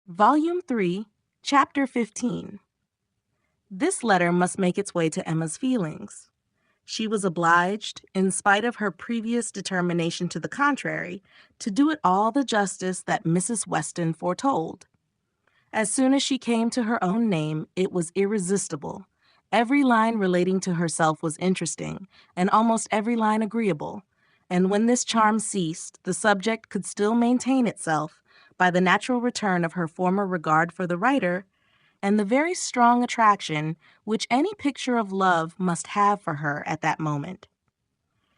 Volume 3, Chapter 15. This letter must make its way to Emma's feelings. She was obliged, in spite of her previous determination to the contrary, to do it all the justice that Mrs. Weston foretold. As soon as she came to her own name, it was irresistible. Every line relating to herself was interesting, and almost every line agreeable. And when this charm ceased, the subject could still maintain itself by the natural return of her former regard for the writer, and the very strong attraction which any picture of love must have for her at that moment.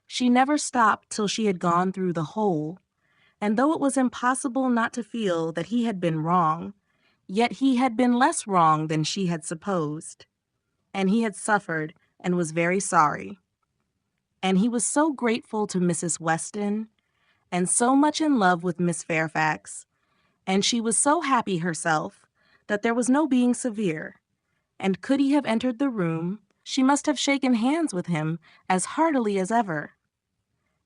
She never stopped till she had gone through the whole, and though it was impossible not to feel that he had been wrong, yet he had been less wrong than she had supposed, and he had suffered and was very sorry. And he was so grateful to Mrs. Weston, and so much in love with Miss Fairfax, and she was so happy herself, that there was no being severe, and could he have entered the room, she must have shaken hands with him as heartily as ever.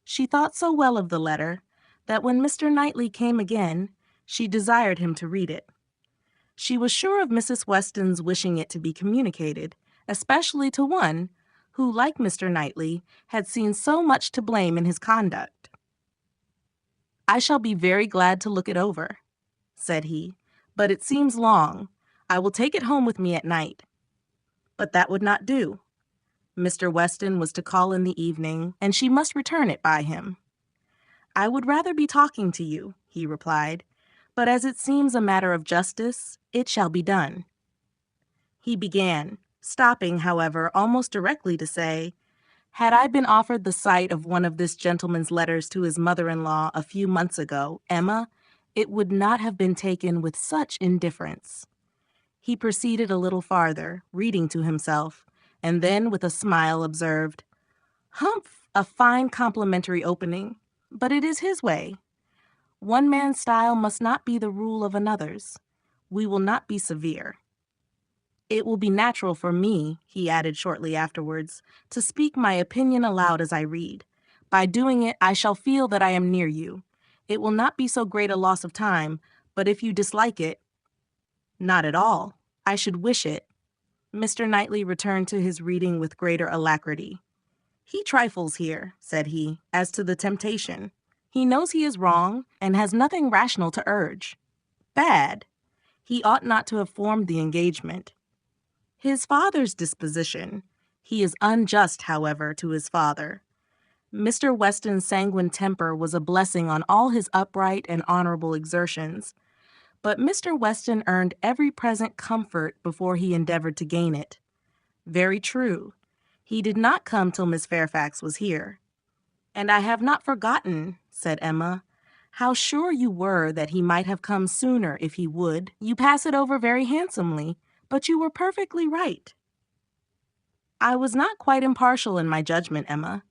She thought so well of the letter, that when Mr. Knightley came again, she desired him to read it. She was sure of Mrs. Weston's wishing it to be communicated, especially to one who, like Mr. Knightley, had seen so much to blame in his conduct. "I shall be very glad to look it over," said he, "but it seems long. I will take it home with me at night." But that would not do. Mr. Weston was to call in the evening, and she must return it by him. "I would rather be talking to you," he replied, "but as it seems a matter of justice, it shall be done." He began, stopping, however, almost directly to say, "Had I been offered the sight of one of this gentleman's letters to his mother-in-law a few months ago, Emma, it would not have been taken with such indifference." He proceeded a little farther, reading to himself, and then with a smile observed, "Humph, a fine complimentary opening, but it is his way. One man's style must not be the rule of another's. We will not be severe. It will be natural for me," he added shortly afterwards, "to speak my opinion aloud as I read. By doing it, I shall feel that I am near you. It will not be so great a loss of time, but if you dislike it—" "Not at all. I should wish it." Mr. Knightley returned to his reading with greater alacrity. "He trifles here," said he, "as to the temptation. He knows he is wrong, and has nothing rational to urge. Bad. He ought not to have formed the engagement. His father's disposition. He is unjust, however, to his father. Mr. Weston's sanguine temper was a blessing on all his upright and honorable exertions, but Mr. Weston earned every present comfort before he endeavored to gain it. Very true. He did not come till Miss Fairfax was here. And I have not forgotten," said Emma, "how sure you were that he might have come sooner if he would. You pass it over very handsomely, but you were perfectly right." "I was not quite impartial in my judgment, Emma.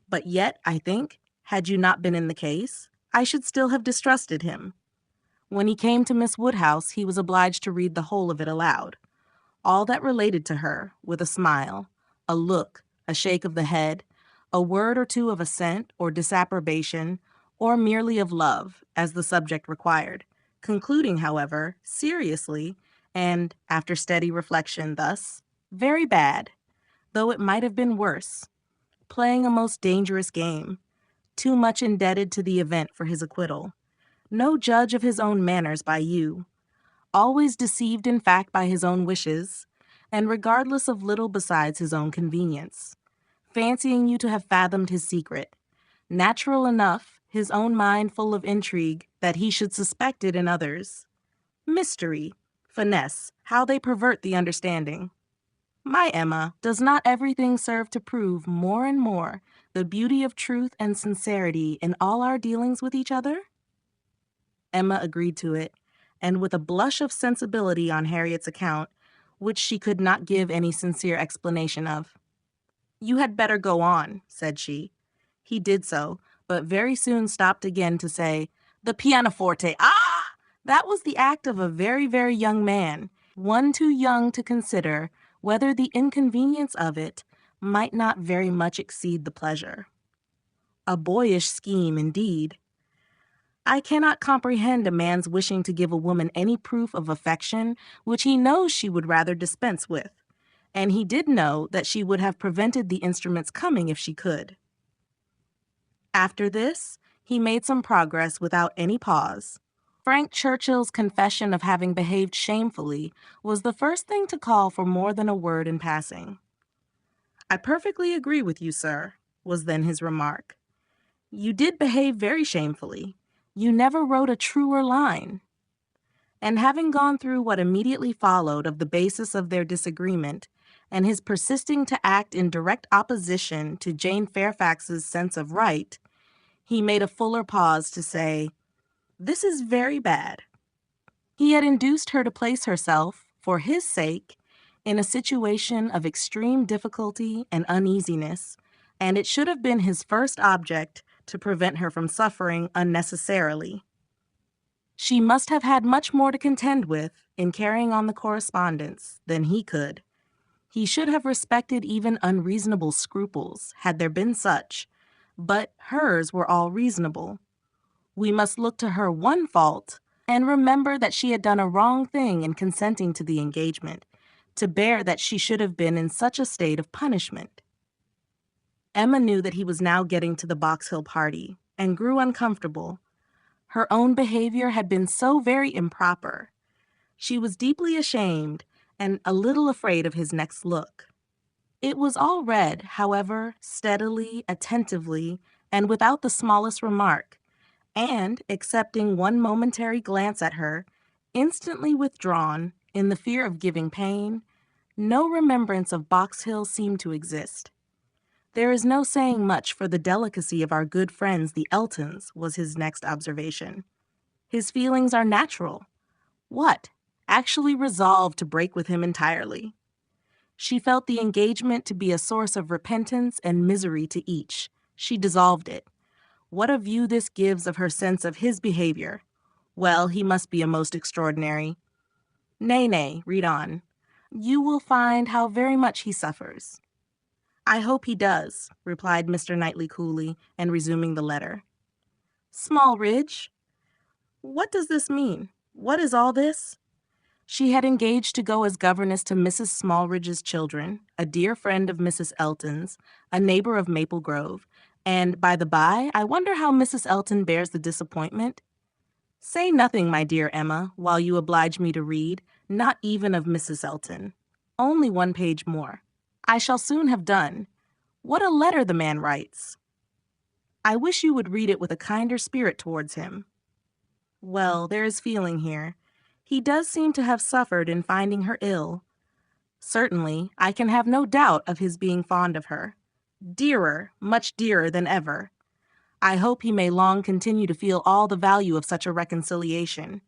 But yet, I think, had you not been in the case, I should still have distrusted him. When he came to Miss Woodhouse, he was obliged to read the whole of it aloud. All that related to her, with a smile, a look, a shake of the head, a word or two of assent or disapprobation, or merely of love, as the subject required, concluding, however, seriously, and, after steady reflection, thus, "Very bad, though it might have been worse. Playing a most dangerous game, too much indebted to the event for his acquittal, no judge of his own manners by you, always deceived in fact by his own wishes, and regardless of little besides his own convenience, fancying you to have fathomed his secret. Natural enough, his own mind full of intrigue, that he should suspect it in others. Mystery, finesse, how they pervert the understanding. My Emma, does not everything serve to prove more and more the beauty of truth and sincerity in all our dealings with each other?" Emma agreed to it, and with a blush of sensibility on Harriet's account, which she could not give any sincere explanation of. "You had better go on," said she. He did so, but very soon stopped again to say, "The pianoforte, ah! That was the act of a very, very young man, one too young to consider whether the inconvenience of it might not very much exceed the pleasure. A boyish scheme, indeed. I cannot comprehend a man's wishing to give a woman any proof of affection which he knows she would rather dispense with, and he did know that she would have prevented the instrument's coming if she could. After this, he made some progress without any pause. Frank Churchill's confession of having behaved shamefully was the first thing to call for more than a word in passing. "I perfectly agree with you, sir," was then his remark. "You did behave very shamefully. You never wrote a truer line." And having gone through what immediately followed of the basis of their disagreement, and his persisting to act in direct opposition to Jane Fairfax's sense of right, he made a fuller pause to say, "This is very bad." He had induced her to place herself, for his sake, in a situation of extreme difficulty and uneasiness, and it should have been his first object to prevent her from suffering unnecessarily. She must have had much more to contend with in carrying on the correspondence than he could. He should have respected even unreasonable scruples, had there been such, but hers were all reasonable. We must look to her one fault and remember that she had done a wrong thing in consenting to the engagement, to bear that she should have been in such a state of punishment. Emma knew that he was now getting to the Box Hill party, and grew uncomfortable. Her own behavior had been so very improper. She was deeply ashamed and a little afraid of his next look. It was all read, however, steadily, attentively, and without the smallest remark, and, excepting one momentary glance at her, instantly withdrawn, in the fear of giving pain, no remembrance of Box Hill seemed to exist. "There is no saying much for the delicacy of our good friends the Eltons," was his next observation. "His feelings are natural. What? Actually resolved to break with him entirely." She felt the engagement to be a source of repentance and misery to each. She dissolved it. What a view this gives of her sense of his behavior! Well, he must be a most extraordinary. Nay, nay, read on. You will find how very much he suffers. "I hope he does," replied Mr. Knightley coolly, and resuming the letter. "Smallridge? What does this mean? What is all this?" She had engaged to go as governess to Mrs. Smallridge's children, a dear friend of Mrs. Elton's, a neighbor of Maple Grove, and, by the by, I wonder how Mrs. Elton bears the disappointment? Say nothing, my dear Emma, while you oblige me to read, not even of Mrs. Elton. Only one page more. I shall soon have done. What a letter the man writes! I wish you would read it with a kinder spirit towards him. Well, there is feeling here. He does seem to have suffered in finding her ill. Certainly, I can have no doubt of his being fond of her. Dearer, much dearer than ever. I hope he may long continue to feel all the value of such a reconciliation.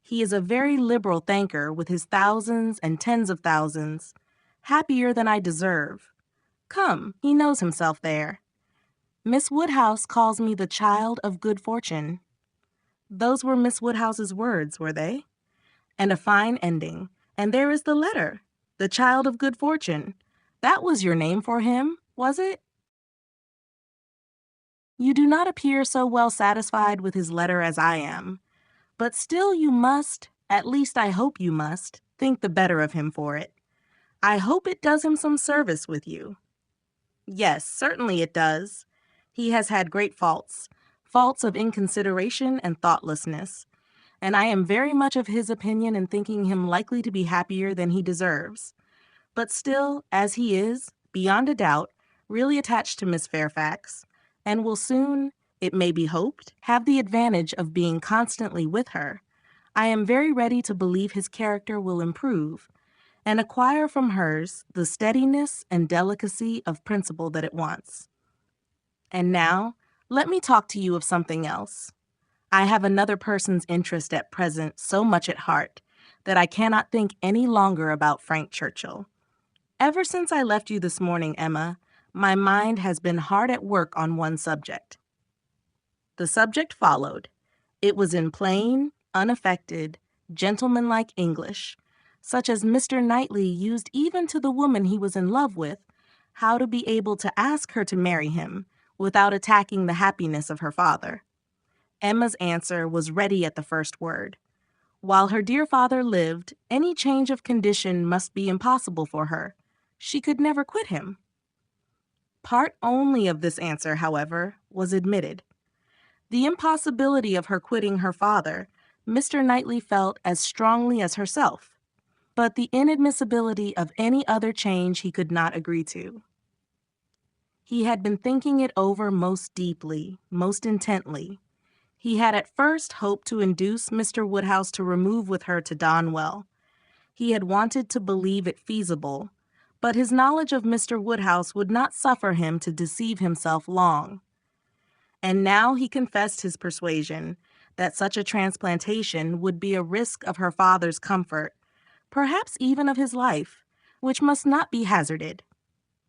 He is a very liberal thanker with his thousands and tens of thousands, happier than I deserve. Come, he knows himself there. Miss Woodhouse calls me the child of good fortune. Those were Miss Woodhouse's words, were they? And a fine ending. And there is the letter. The child of good fortune. That was your name for him, was it? You do not appear so well satisfied with his letter as I am. But still you must, at least I hope you must, think the better of him for it. I hope it does him some service with you. Yes, certainly it does. He has had great faults, faults of inconsideration and thoughtlessness, and I am very much of his opinion in thinking him likely to be happier than he deserves. But still, as he is, beyond a doubt, really attached to Miss Fairfax, and will soon, it may be hoped, have the advantage of being constantly with her, I am very ready to believe his character will improve, and acquire from hers the steadiness and delicacy of principle that it wants. And now, let me talk to you of something else. I have another person's interest at present so much at heart that I cannot think any longer about Frank Churchill. Ever since I left you this morning, Emma, my mind has been hard at work on one subject. The subject followed. It was in plain, unaffected, gentlemanlike English, such as Mr. Knightley used even to the woman he was in love with, how to be able to ask her to marry him without attacking the happiness of her father. Emma's answer was ready at the first word. While her dear father lived, any change of condition must be impossible for her. She could never quit him. Part only of this answer, however, was admitted. The impossibility of her quitting her father, Mr. Knightley felt as strongly as herself, but the inadmissibility of any other change he could not agree to. He had been thinking it over most deeply, most intently. He had at first hoped to induce Mr. Woodhouse to remove with her to Donwell. He had wanted to believe it feasible, but his knowledge of Mr. Woodhouse would not suffer him to deceive himself long. And now he confessed his persuasion that such a transplantation would be a risk of her father's comfort, perhaps even of his life, which must not be hazarded.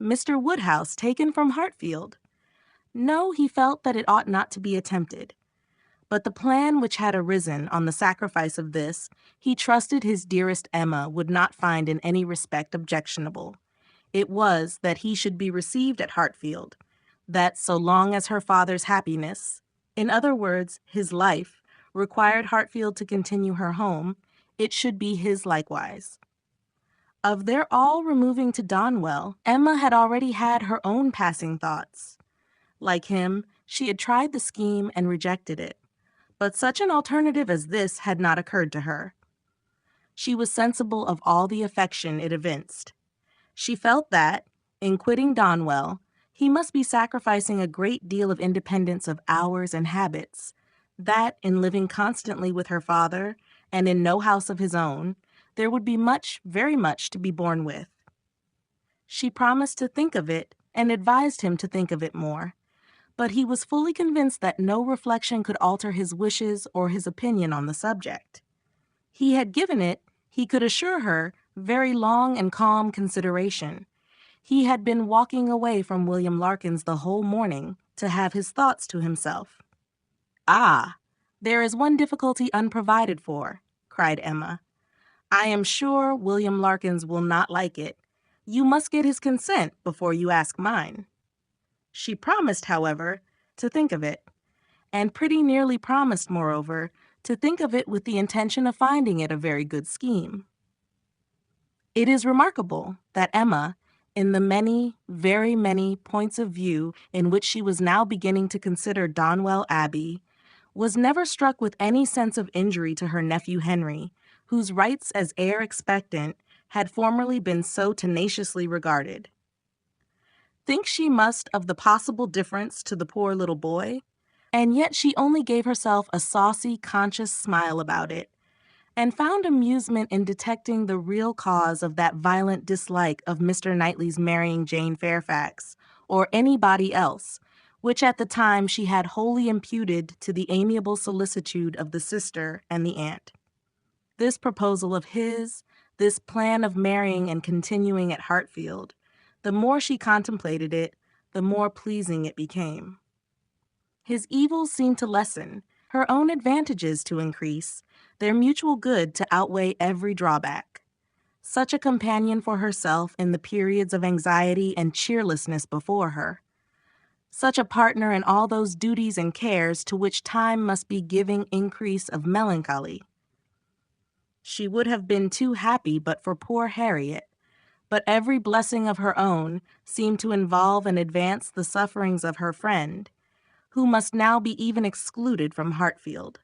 Mr. Woodhouse taken from Hartfield? No, he felt that it ought not to be attempted. But the plan which had arisen on the sacrifice of this, he trusted his dearest Emma would not find in any respect objectionable. It was that he should be received at Hartfield, that so long as her father's happiness, in other words, his life, required Hartfield to continue her home, it should be his likewise. Of their all removing to Donwell, Emma had already had her own passing thoughts. Like him, she had tried the scheme and rejected it. But such an alternative as this had not occurred to her. She was sensible of all the affection it evinced. She felt that, in quitting Donwell, he must be sacrificing a great deal of independence of hours and habits, that, in living constantly with her father, and in no house of his own, there would be much, very much, to be borne with. She promised to think of it, and advised him to think of it more. But he was fully convinced that no reflection could alter his wishes or his opinion on the subject. He had given it, he could assure her, very long and calm consideration. He had been walking away from William Larkins the whole morning to have his thoughts to himself. "Ah, there is one difficulty unprovided for," cried Emma. "I am sure William Larkins will not like it. You must get his consent before you ask mine." She promised, however, to think of it, and pretty nearly promised, moreover, to think of it with the intention of finding it a very good scheme. It is remarkable that Emma, in the many, very many points of view in which she was now beginning to consider Donwell Abbey, was never struck with any sense of injury to her nephew Henry, whose rights as heir expectant had formerly been so tenaciously regarded. Think she must of the possible difference to the poor little boy, and yet she only gave herself a saucy, conscious smile about it, and found amusement in detecting the real cause of that violent dislike of Mr. Knightley's marrying Jane Fairfax, or anybody else, which at the time she had wholly imputed to the amiable solicitude of the sister and the aunt. This proposal of his, this plan of marrying and continuing at Hartfield, the more she contemplated it, the more pleasing it became. His evils seemed to lessen, her own advantages to increase, their mutual good to outweigh every drawback. Such a companion for herself in the periods of anxiety and cheerlessness before her. Such a partner in all those duties and cares to which time must be giving increase of melancholy. She would have been too happy but for poor Harriet, but every blessing of her own seemed to involve and advance the sufferings of her friend, who must now be even excluded from Hartfield.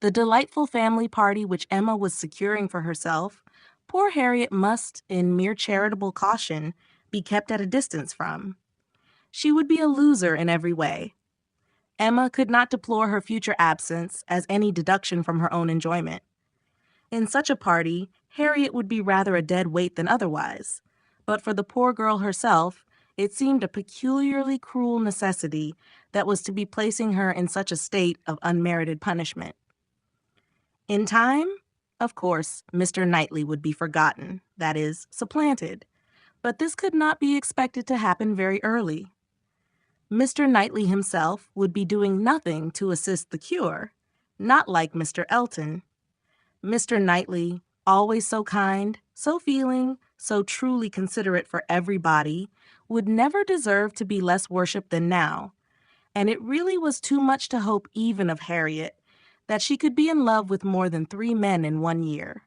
The delightful family party which Emma was securing for herself, poor Harriet must, in mere charitable caution, be kept at a distance from. She would be a loser in every way. Emma could not deplore her future absence as any deduction from her own enjoyment. In such a party, Harriet would be rather a dead weight than otherwise, but for the poor girl herself, it seemed a peculiarly cruel necessity that was to be placing her in such a state of unmerited punishment. In time, of course, Mr. Knightley would be forgotten, that is, supplanted, but this could not be expected to happen very early. Mr. Knightley himself would be doing nothing to assist the cure, not like Mr. Elton. Mr. Knightley, always so kind, so feeling, so truly considerate for everybody, would never deserve to be less worshipped than now, and it really was too much to hope even of Harriet, that she could be in love with more than 3 men in 1 year.